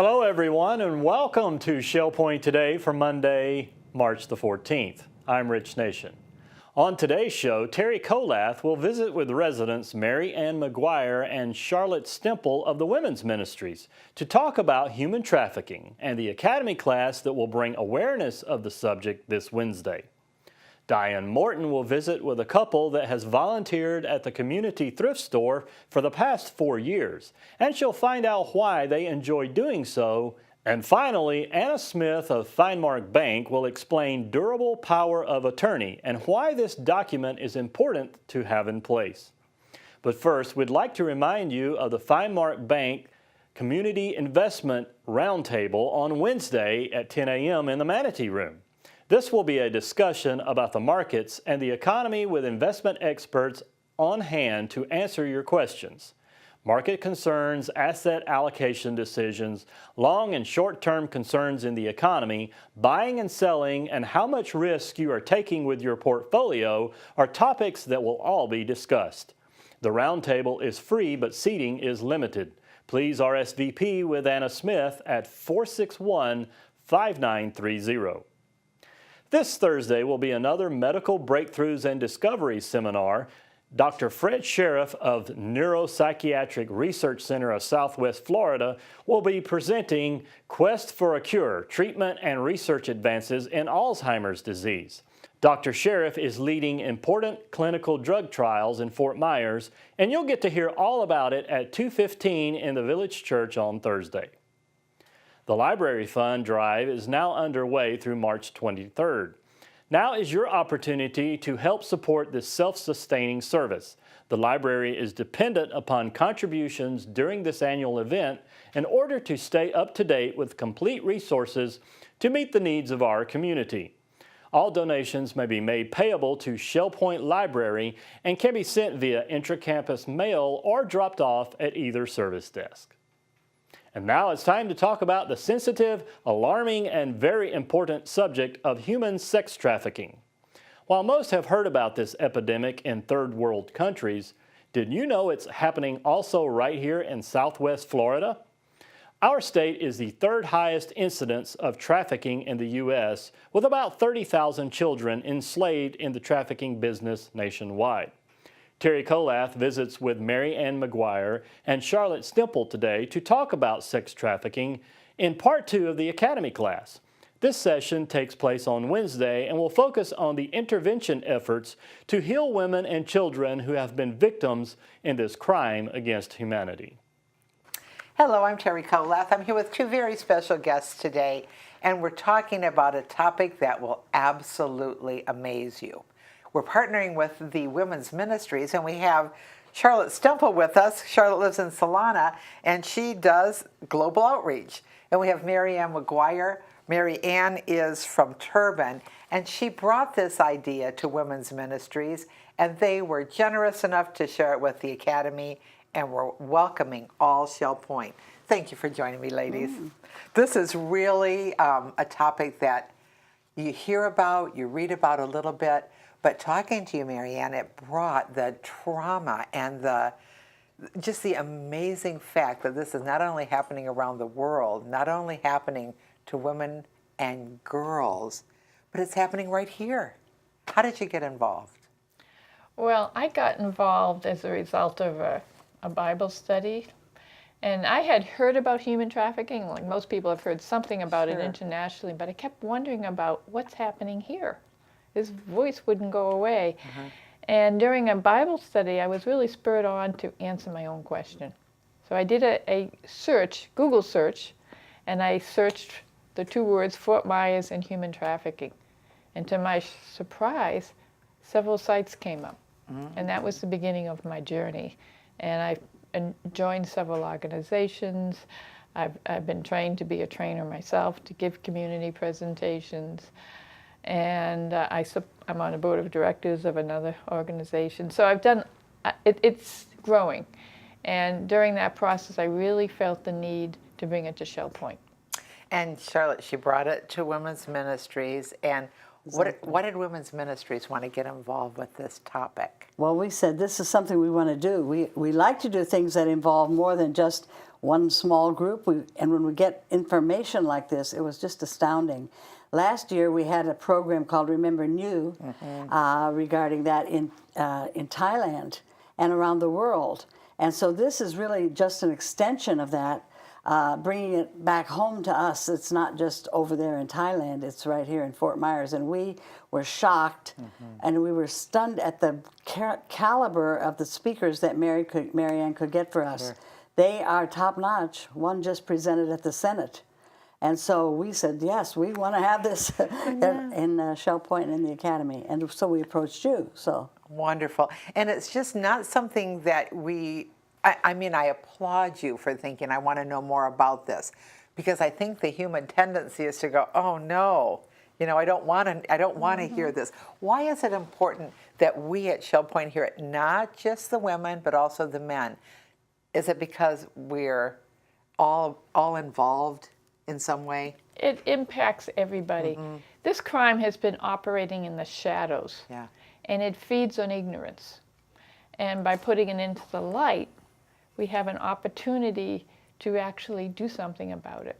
Hello everyone and welcome to Shell Point Today for Monday, March the 14th. I'm Rich Nation. On today's show, Teri Kollath will visit with residents Mary Ann Maguire and Charlotte Stemple of the Women's Ministries to talk about human trafficking and the academy class that will bring awareness of the subject this Wednesday. Diane Morton will visit with a couple that has volunteered at the community thrift store for the past 4 years, and she'll find out why they enjoy doing so. And finally, Anna Smith of FineMark Bank will explain durable power of attorney and why this document is important to have in place. But first, we'd like to remind you of the FineMark Bank Community Investment Roundtable on Wednesday at 10 a.m. in the Manatee Room. This will be a discussion about the markets and the economy with investment experts on hand to answer your questions. Market concerns, asset allocation decisions, long and short-term concerns in the economy, buying and selling, and how much risk you are taking with your portfolio are topics that will all be discussed. The roundtable is free, but seating is limited. Please RSVP with Anna Smith at 461-5930. This Thursday will be another Medical Breakthroughs and Discoveries seminar. Dr. Fred Sheriff of Neuropsychiatric Research Center of Southwest Florida will be presenting Quest for a Cure, Treatment and Research Advances in Alzheimer's Disease. Dr. Sheriff is leading important clinical drug trials in Fort Myers, and you'll get to hear all about it at 2:15 in the Village Church on Thursday. The Library Fund Drive is now underway through March 23rd. Now is your opportunity to help support this self-sustaining service. The library is dependent upon contributions during this annual event in order to stay up to date with complete resources to meet the needs of our community. All donations may be made payable to Shell Point Library and can be sent via intra-campus mail or dropped off at either service desk. And now it's time to talk about the sensitive, alarming, and very important subject of human sex trafficking. While most have heard about this epidemic in third world countries, did you know it's happening also right here in Southwest Florida? Our state is the third highest incidence of trafficking in the U.S., with about 30,000 children enslaved in the trafficking business nationwide. Teri Kollath visits with Mary Ann Maguire and Charlotte Stemple today to talk about sex trafficking in part 2 of the Academy class. This session takes place on Wednesday and will focus on the intervention efforts to heal women and children who have been victims in this crime against humanity. Hello, I'm Teri Kollath. I'm here with 2 very special guests today, and we're talking about a topic that will absolutely amaze you. We're partnering with the Women's Ministries, and we have Charlotte Stemple with us. Charlotte lives in Solana, and she does global outreach. And we have Mary Ann Maguire. Mary Ann is from Tarpon, and she brought this idea to Women's Ministries, and they were generous enough to share it with the Academy, and we're welcoming all Shell Point. Thank you for joining me, ladies. This is really a topic that you hear about, you read about a little bit, but talking to you, Mary Ann, it brought the trauma and just the amazing fact that this is not only happening around the world, not only happening to women and girls, but it's happening right here. How did you get involved? Well, I got involved as a result of a Bible study. And I had heard about human trafficking, like most people have heard something about it internationally, but I kept wondering about what's happening here. His voice wouldn't go away. And during a Bible study, I was really spurred on to answer my own question. So I did a search, Google search, and I searched the 2 words, Fort Myers and human trafficking. And to my surprise, several sites came up. And that was the beginning of my journey. And I joined several organizations. I've been trained to be a trainer myself, to give community presentations. And I'm on the board of directors of another organization. So I've done, it's growing. And during that process, I really felt the need to bring it to Shell Point. And Charlotte, she brought it to Women's Ministries. And what did Women's Ministries want to get involved with this topic? Well, we said this is something we want to do. We like to do things that involve more than just one small group. And when we get information like this, it was just astounding. Last year we had a program called Remember New regarding that in Thailand and around the world. And so this is really just an extension of that, bringing it back home to us. It's not just over there in Thailand, it's right here in Fort Myers. And we were shocked and we were stunned at the caliber of the speakers that Marianne could get for us. Sure. They are top notch. One just presented at the Senate. And so we said, yes, we want to have this in Shell Point and in the Academy. And so we approached you. So wonderful. And it's just not something that I mean, I applaud you for thinking, I want to know more about this. Because I think the human tendency is to go, oh no, you know, I don't want to hear this. Why is it important that we at Shell Point hear it, not just the women, but also the men? Is it because we're all involved in some way? It impacts everybody. This crime has been operating in the shadows, and it feeds on ignorance. And by putting it into the light, we have an opportunity to actually do something about it.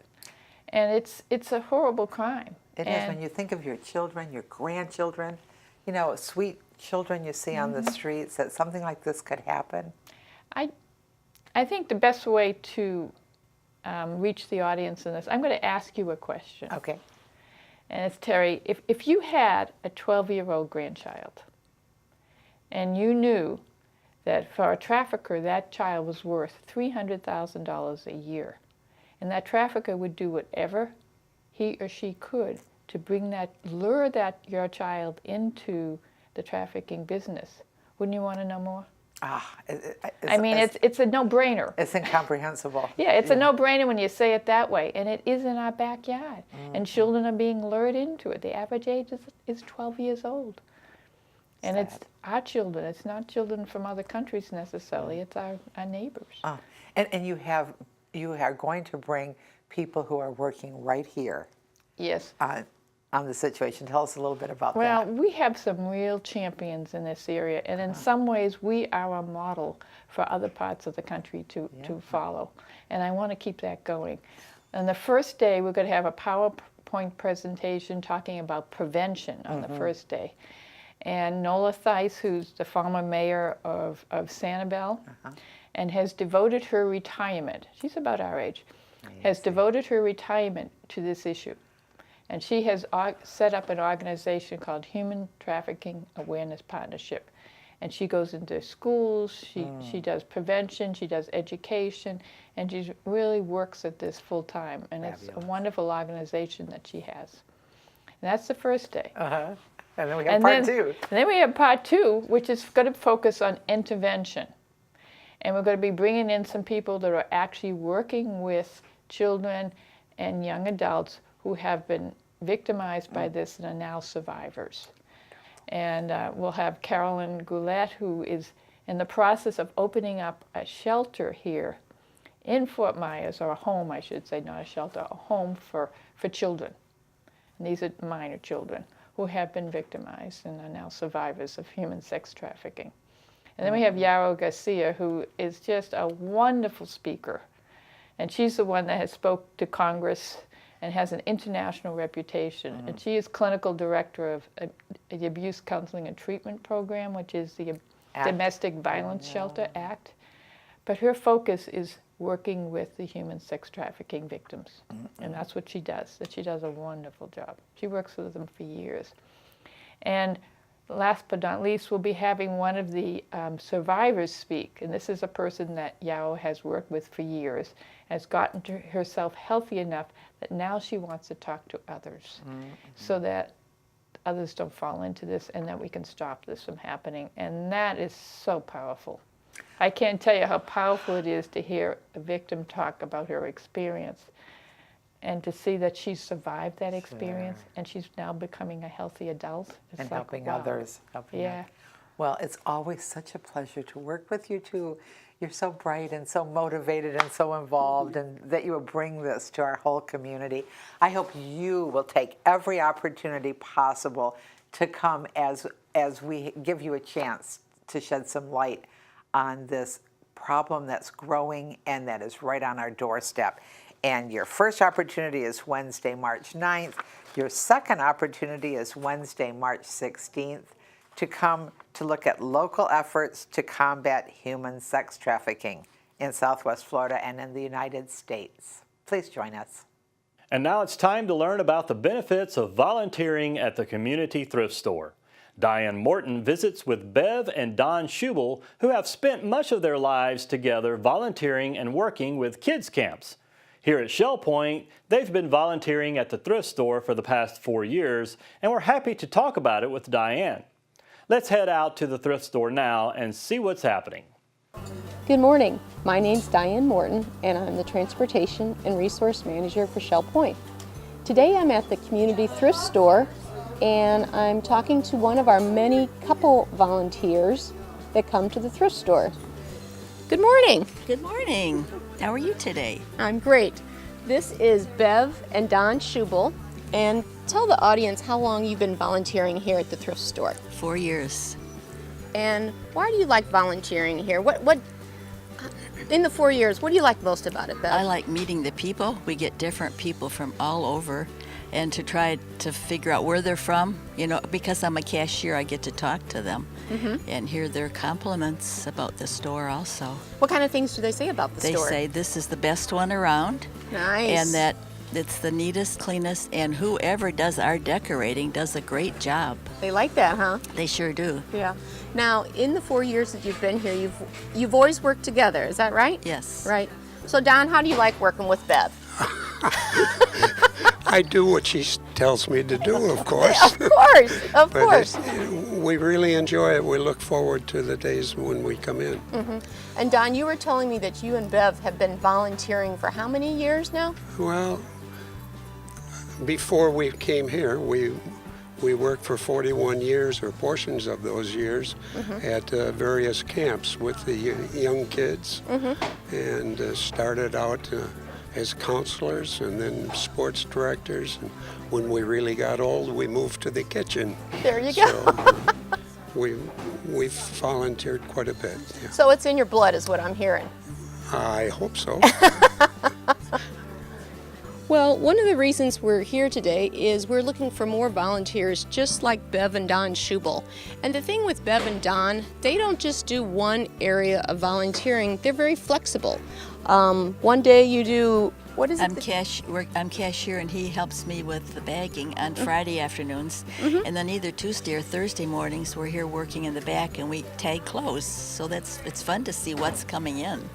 And it's a horrible crime. It is. When you think of your children, your grandchildren, you know, sweet children you see on the streets, that something like this could happen. I think the best way to reach the audience in this, I'm going to ask you a question. Okay. And it's, Teri, if you had a 12-year-old grandchild and you knew that for a trafficker that child was worth $300,000 a year, and that trafficker would do whatever he or she could to lure your child into the trafficking business, wouldn't you want to know more? I mean, it's a no-brainer. It's incomprehensible. Yeah, it's a no-brainer when you say it that way. And it is in our backyard. And children are being lured into it. The average age is 12 years old. And it's our children. It's not children from other countries necessarily. It's our neighbors. And you are going to bring people who are working right here. Yes. On the situation. Tell us a little bit about that. Well, we have some real champions in this area, and in some ways we are a model for other parts of the country to follow. And I want to keep that going. On the first day, we're going to have a PowerPoint presentation talking about prevention on the first day. And Nola Theis, who's the former mayor of Sanibel, and has devoted her retirement, she's about our age, has devoted her retirement to this issue. And she has set up an organization called Human Trafficking Awareness Partnership. And she goes into schools, she does prevention, she does education, and she really works at this full time. And it's a wonderful organization that she has. And that's the first day. And then we have part two. And then we have part two, which is going to focus on intervention. And we're going to be bringing in some people that are actually working with children and young adults who have been victimized by this and are now survivors. And we'll have Carolyn Goulet, who is in the process of opening up a shelter here in Fort Myers, or a home, I should say, not a shelter, a home for children. And these are minor children who have been victimized and are now survivors of human sex trafficking. And then we have Yaro Garcia, who is just a wonderful speaker. And she's the one that has spoke to Congress and has an international reputation. And she is clinical director of the Abuse Counseling and Treatment Program, which is the Domestic Violence Shelter Act. But her focus is working with the human sex trafficking victims. And that's what she does. That she does a wonderful job. She works with them for years. And last but not least, we'll be having one of the survivors speak. And this is a person that Yao has worked with for years, has gotten to herself healthy enough that now she wants to talk to others so that others don't fall into this and that we can stop this from happening. And that is so powerful. I can't tell you how powerful it is to hear a victim talk about her experience and to see that she survived that experience and she's now becoming a healthy adult. It's and like, helping wow. others. Well, it's always such a pleasure to work with you two. You're so bright and so motivated and so involved, and that you will bring this to our whole community. I hope you will take every opportunity possible to come as we give you a chance to shed some light on this problem that's growing and that is right on our doorstep. And your first opportunity is Wednesday, March 9th. Your second opportunity is Wednesday, March 16th to come to look at local efforts to combat human sex trafficking in Southwest Florida and in the United States. Please join us. And now it's time to learn about the benefits of volunteering at the community thrift store. Diane Morton visits with Bev and Don Shubel, who have spent much of their lives together volunteering and working with kids camps. Here at Shell Point, they've been volunteering at the thrift store for the past 4 years, and we're happy to talk about it with Diane. Let's head out to the thrift store now and see what's happening. Good morning. My name's Diane Morton, and I'm the Transportation and Resource Manager for Shell Point. Today I'm at the community thrift store, and I'm talking to one of our many couple volunteers that come to the thrift store. Good morning. Good morning. How are you today? I'm great. This is Bev and Don Shubel, and tell the audience how long you've been volunteering here at the thrift store. 4 years. And why do you like volunteering here? What in the 4 years, what do you like most about it, Bev? I like meeting the people. We get different people from all over, and to try to figure out where they're from. You know, because I'm a cashier, I get to talk to them and hear their compliments about the store also. What kind of things do they say about the store? They say this is the best one around. Nice. And that it's the neatest, cleanest, and whoever does our decorating does a great job. They like that, huh? They sure do. Yeah. Now, in the 4 years that you've been here, you've always worked together. Is that right? Yes. Right. So, Don, how do you like working with Bev? I do what she tells me to do, of course. Of But course. we really enjoy it. We look forward to the days when we come in. And Don, you were telling me that you and Bev have been volunteering for how many years now? Well, before we came here, we worked for 41 years, or portions of those years, at various camps with the young kids, and started out as counselors and then sports directors. And when we really got old, we moved to the kitchen. There you go. So we've volunteered quite a bit. Yeah. So it's in your blood is what I'm hearing. I hope so. Well, one of the reasons we're here today is we're looking for more volunteers just like Bev and Don Shubel. And the thing with Bev and Don, they don't just do one area of volunteering, they're very flexible. One day you do, what is it? I'm cashier, and he helps me with the bagging on Friday afternoons. And then either Tuesday or Thursday mornings, we're here working in the back, and we tag clothes. So it's fun to see what's coming in.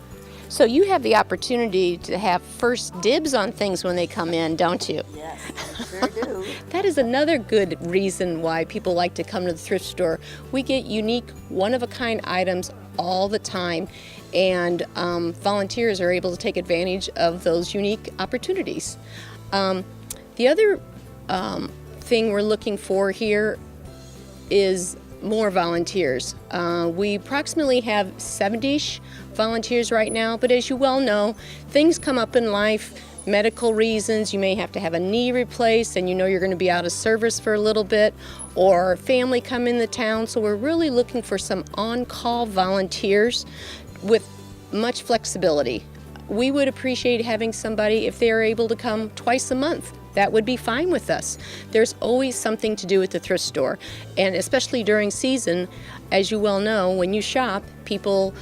So you have the opportunity to have first dibs on things when they come in, don't you? Yes, sure do. That is another good reason why people like to come to the thrift store. We get unique, one-of-a-kind items all the time, and volunteers are able to take advantage of those unique opportunities. The other thing we're looking for here is more volunteers. We approximately have 70-ish volunteers right now, but as you well know, things come up in life, medical reasons, you may have to have a knee replaced and you know you're going to be out of service for a little bit, or family come in the town, so we're really looking for some on-call volunteers with much flexibility. We would appreciate having somebody, if they're able to come twice a month, that would be fine with us. There's always something to do at the thrift store, and especially during season, as you well know, when you shop, people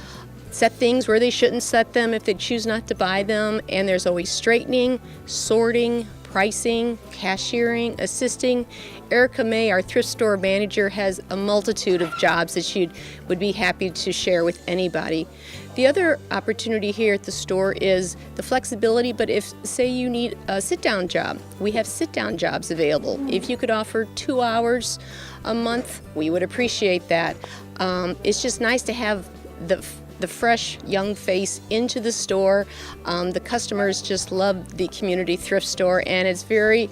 set things where they shouldn't set them if they choose not to buy them, and there's always straightening, sorting, pricing, cashiering, assisting. Erica May, our thrift store manager, has a multitude of jobs that she would be happy to share with anybody. The other opportunity here at the store is the flexibility, but if, say, you need a sit-down job, we have sit-down jobs available. If you could offer 2 hours a month, we would appreciate that. It's just nice to have the fresh young face into the store. The customers just love the community thrift store, and it's very,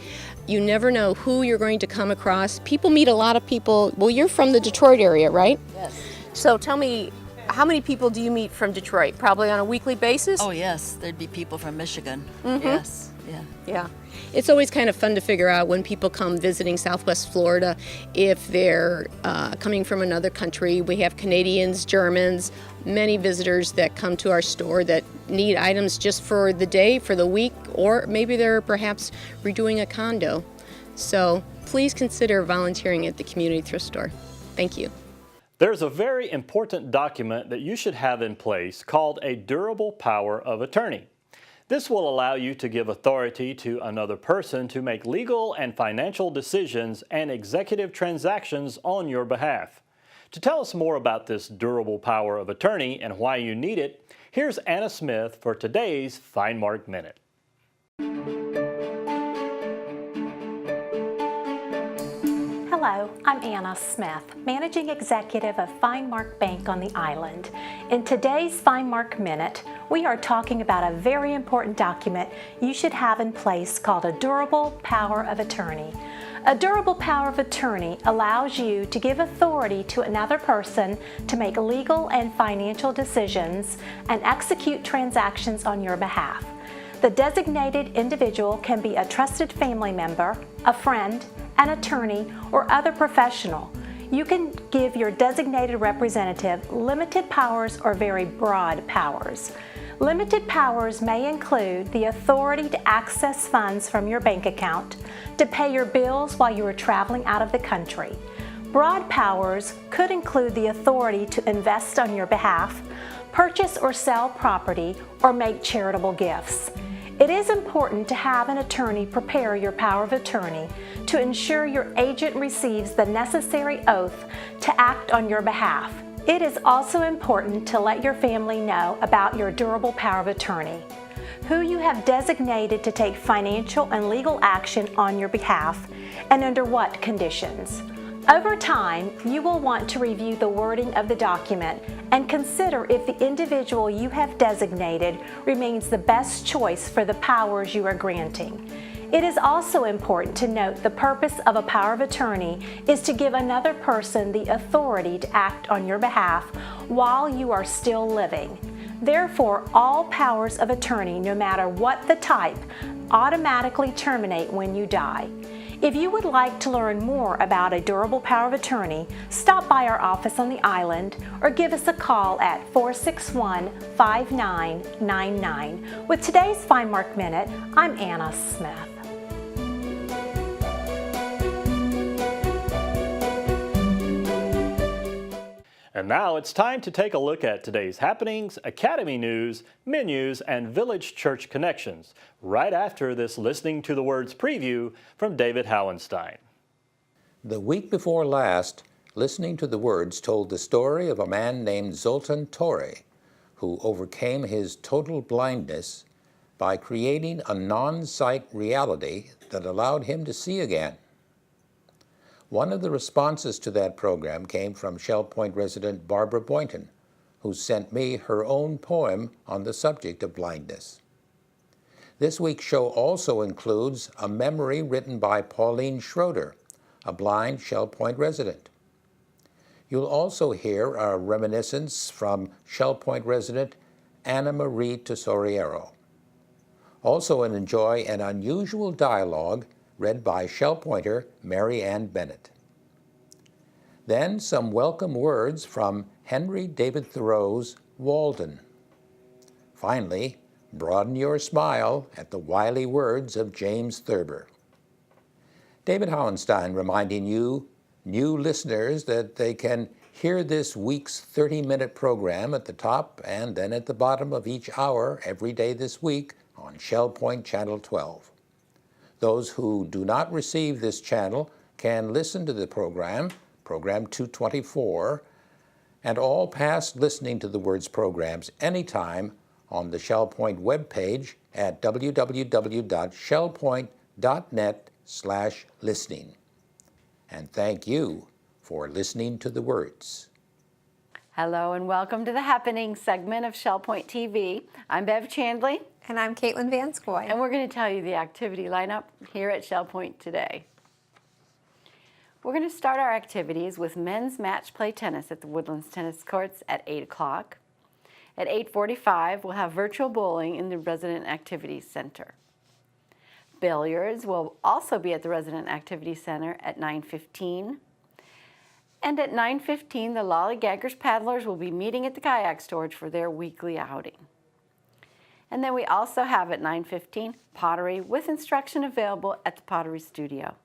you never know who you're going to come across. People meet a lot of people. Well, you're from the Detroit area, right? Yes. So tell me, how many people do you meet from Detroit? Probably on a weekly basis? Oh yes, there'd be people from Michigan. Yes, yeah. Yeah. It's always kind of fun to figure out when people come visiting Southwest Florida if they're coming from another country. We have Canadians, Germans, many visitors that come to our store that need items just for the day, for the week, or maybe they're perhaps redoing a condo. So please consider volunteering at the community thrift store. Thank you. There's a very important document that you should have in place called a durable power of attorney. This will allow you to give authority to another person to make legal and financial decisions and executive transactions on your behalf. To tell us more about this durable power of attorney and why you need it, here's Anna Smith for today's FineMark Minute. Hello, I'm Anna Smith, Managing Executive of FineMark Bank on the island. In today's FineMark Minute, we are talking about a very important document you should have in place called a Durable Power of Attorney. A durable power of attorney allows you to give authority to another person to make legal and financial decisions and execute transactions on your behalf. The designated individual can be a trusted family member, a friend, an attorney, or other professional. You can give your designated representative limited powers or very broad powers. Limited powers may include the authority to access funds from your bank account, to pay your bills while you are traveling out of the country. Broad powers could include the authority to invest on your behalf, purchase or sell property, or make charitable gifts. It is important to have an attorney prepare your power of attorney to ensure your agent receives the necessary oath to act on your behalf. It is also important to let your family know about your durable power of attorney, who you have designated to take financial and legal action on your behalf, and under what conditions. Over time, you will want to review the wording of the document and consider if the individual you have designated remains the best choice for the powers you are granting. It is also important to note the purpose of a power of attorney is to give another person the authority to act on your behalf while you are still living. Therefore, all powers of attorney, no matter what the type, automatically terminate when you die. If you would like to learn more about a durable power of attorney, stop by our office on the island or give us a call at 461-5999. With today's FineMark Minute, I'm Anna Smith. And now it's time to take a look at today's happenings, academy news, menus, and village church connections, right after this Listening to the Words preview from David Howenstein. The week before last, Listening to the Words told the story of a man named Zoltan Teri, who overcame his total blindness by creating a non-sight reality that allowed him to see again. One of the responses to that program came from Shell Point resident Barbara Boynton, who sent me her own poem on the subject of blindness. This week's show also includes a memory written by Pauline Schroeder, a blind Shell Point resident. You'll also hear a reminiscence from Shell Point resident Anna Marie Tesoriero. Also enjoy an unusual dialogue read by Shell Pointer Mary Ann Bennett. Then some welcome words from Henry David Thoreau's Walden. Finally, broaden your smile at the wily words of James Thurber. David Howenstein reminding you, new listeners, that they can hear this week's 30-minute program at the top and then at the bottom of each hour every day this week on Shell Point Channel 12. Those who do not receive this channel can listen to the program 224, and all past Listening to the Words programs anytime on the Shell Point webpage at www.shellpoint.net/listening. And thank you for listening to the words. Hello and welcome to the Happening segment of Shell Point TV. I'm Bev Chandley. And I'm Caitlin Vanscoy. And we're going to tell you the activity lineup here at Shell Point today. We're going to start our activities with men's match play tennis at the Woodlands Tennis Courts at 8 o'clock. At 8:45, we'll have virtual bowling in the Resident Activities Center. Billiards will also be at the Resident Activities Center at 9:15. And at 9:15, the Lollygaggers paddlers will be meeting at the Kayak storage for their weekly outing. And then we also have at 9:15 pottery with instruction available at the Pottery Studio.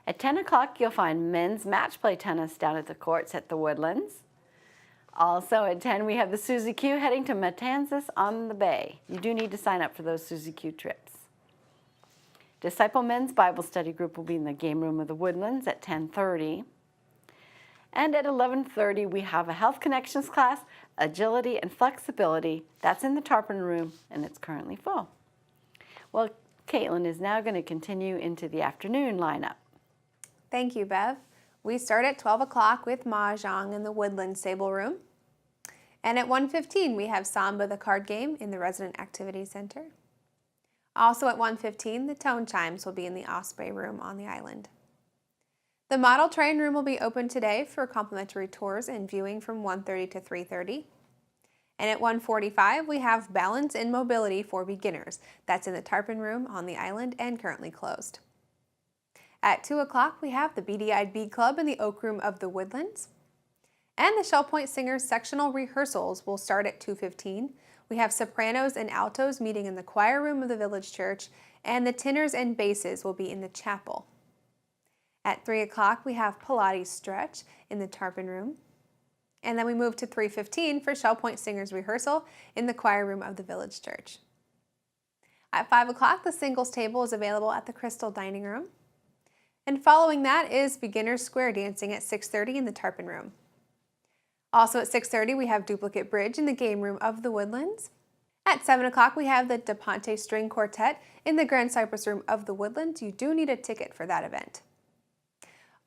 At 10 o'clock, you'll find men's match play tennis down at the courts at the Woodlands. Also at 10, we have the Suzy Q heading to Matanzas on the Bay. You do need to sign up for those Suzy Q trips. Disciple Men's Bible Study Group will be in the game room of the Woodlands at 10:30. And at 11:30, we have a Health Connections class, Agility and Flexibility. That's in the Tarpon room, and it's currently full. Well, Caitlin is now going to continue into the afternoon lineup. Thank you, Bev. We start at 12 o'clock with Mahjong in the Woodland Stable Room. And at 1:15, we have Samba the card game in the Resident Activity Center. Also at 1:15, the Tone Chimes will be in the Osprey room on the island. The Model Train room will be open today for complimentary tours and viewing from 1:30 to 3:30. And at 1:45, we have Balance and Mobility for Beginners. That's in the Tarpon room on the island and currently closed. At 2 o'clock, we have the Beady-Eyed Bead Club in the Oak Room of the Woodlands. And the Shell Point Singers sectional rehearsals will start at 2:15. We have sopranos and altos meeting in the choir room of the Village Church, and the tenors and basses will be in the chapel. At 3 o'clock, we have Pilates Stretch in the Tarpon room. And then we move to 3:15 for Shell Point Singers rehearsal in the choir room of the Village Church. At 5 o'clock, the singles table is available at the Crystal Dining Room. And following that is Beginner's Square Dancing at 6:30 in the Tarpon room. Also at 6:30, we have Duplicate Bridge in the game room of the Woodlands. At 7 o'clock, we have the DaPonte String Quartet in the Grand Cypress room of the Woodlands. You do need a ticket for that event.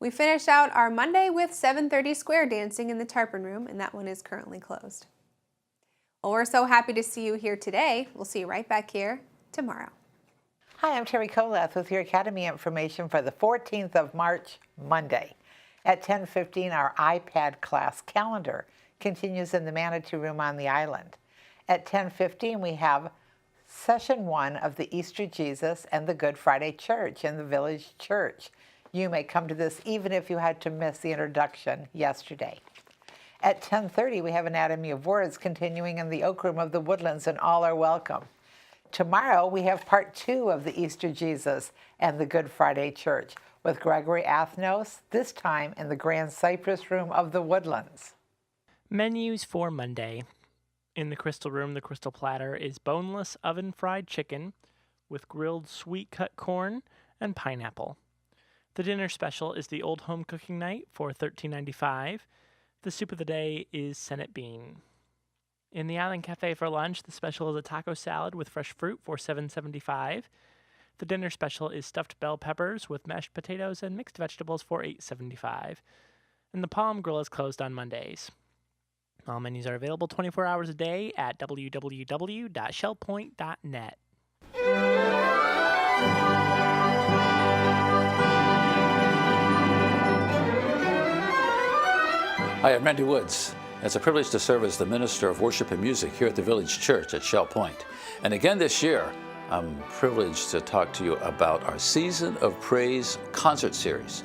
We finish out our Monday with 7:30 Square Dancing in the Tarpon room, and that one is currently closed. Well, we're so happy to see you here today. We'll see you right back here tomorrow. Hi, I'm Teri Kollath with your Academy information for the 14th of March, Monday. At 10:15, our iPad class calendar continues in the Manitou room on the island. At 10:15, we have Session 1 of the Easter Jesus and the Good Friday Church in the Village Church. You may come to this even if you had to miss the introduction yesterday. At 10:30, we have Anatomy of Words continuing in the Oak Room of the Woodlands, and all are welcome. Tomorrow, we have part 2 of the Easter Jesus and the Good Friday Church with Gregory Athnos, this time in the Grand Cypress room of the Woodlands. Menus for Monday. In the Crystal room, the Crystal platter is boneless oven-fried chicken with grilled sweet-cut corn and pineapple. The dinner special is the Old Home Cooking Night for $13.95. The soup of the day is Senate bean. In the Island Cafe for lunch, the special is a taco salad with fresh fruit for $7.75. The dinner special is stuffed bell peppers with mashed potatoes and mixed vegetables for $8.75. And the Palm Grill is closed on Mondays. All menus are available 24 hours a day at www.shellpoint.net. Hi, I'm Randy Woods. It's a privilege to serve as the Minister of Worship and Music here at the Village Church at Shell Point. And again this year, I'm privileged to talk to you about our Season of Praise concert series.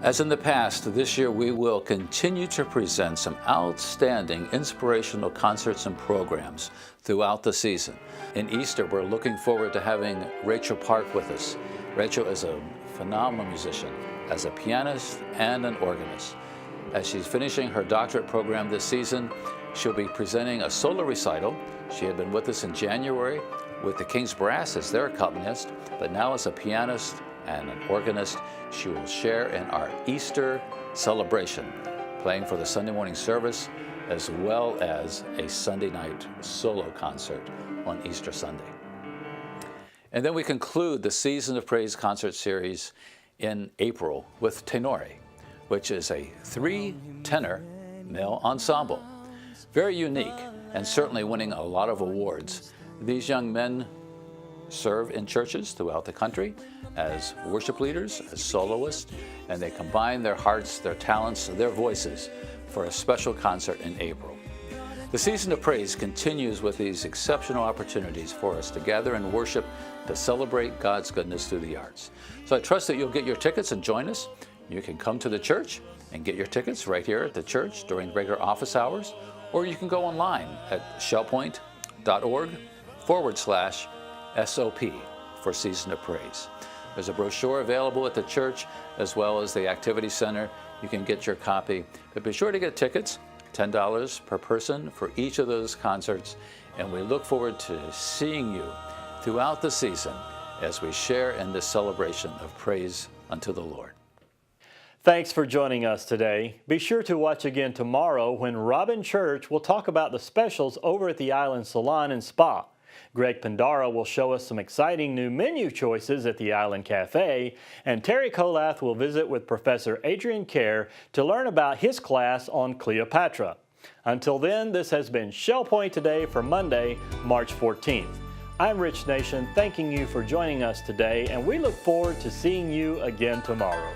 As in the past, this year we will continue to present some outstanding inspirational concerts and programs throughout the season. In Easter, we're looking forward to having Rachel Park with us. Rachel is a phenomenal musician as a pianist and an organist. As she's finishing her doctorate program this season, she'll be presenting a solo recital. She had been with us in January with the King's Brass as their accompanist, but now as a pianist and an organist, she will share in our Easter celebration, playing for the Sunday morning service as well as a Sunday night solo concert on Easter Sunday. And then we conclude the Season of Praise concert series in April with Tenore, which is a 3-tenor male ensemble. Very unique and certainly winning a lot of awards. These young men serve in churches throughout the country as worship leaders, as soloists, and they combine their hearts, their talents, their voices for a special concert in April. The season of praise continues with these exceptional opportunities for us to gather and worship to celebrate God's goodness through the arts. So I trust that you'll get your tickets and join us. You can come to the church and get your tickets right here at the church during regular office hours, or you can go online at shellpoint.org/SOP for Season of Praise. There's a brochure available at the church as well as the Activity Center. You can get your copy, but be sure to get tickets, $10 per person for each of those concerts, and we look forward to seeing you throughout the season as we share in this celebration of praise unto the Lord. Thanks for joining us today. Be sure to watch again tomorrow when Robin Church will talk about the specials over at the Island Salon and Spa. Greg Pandara will show us some exciting new menu choices at the Island Cafe, and Teri Kollath will visit with Professor Adrian Kerr to learn about his class on Cleopatra. Until then, this has been Shell Point Today for Monday, March 14th. I'm Rich Nation, thanking you for joining us today, and we look forward to seeing you again tomorrow.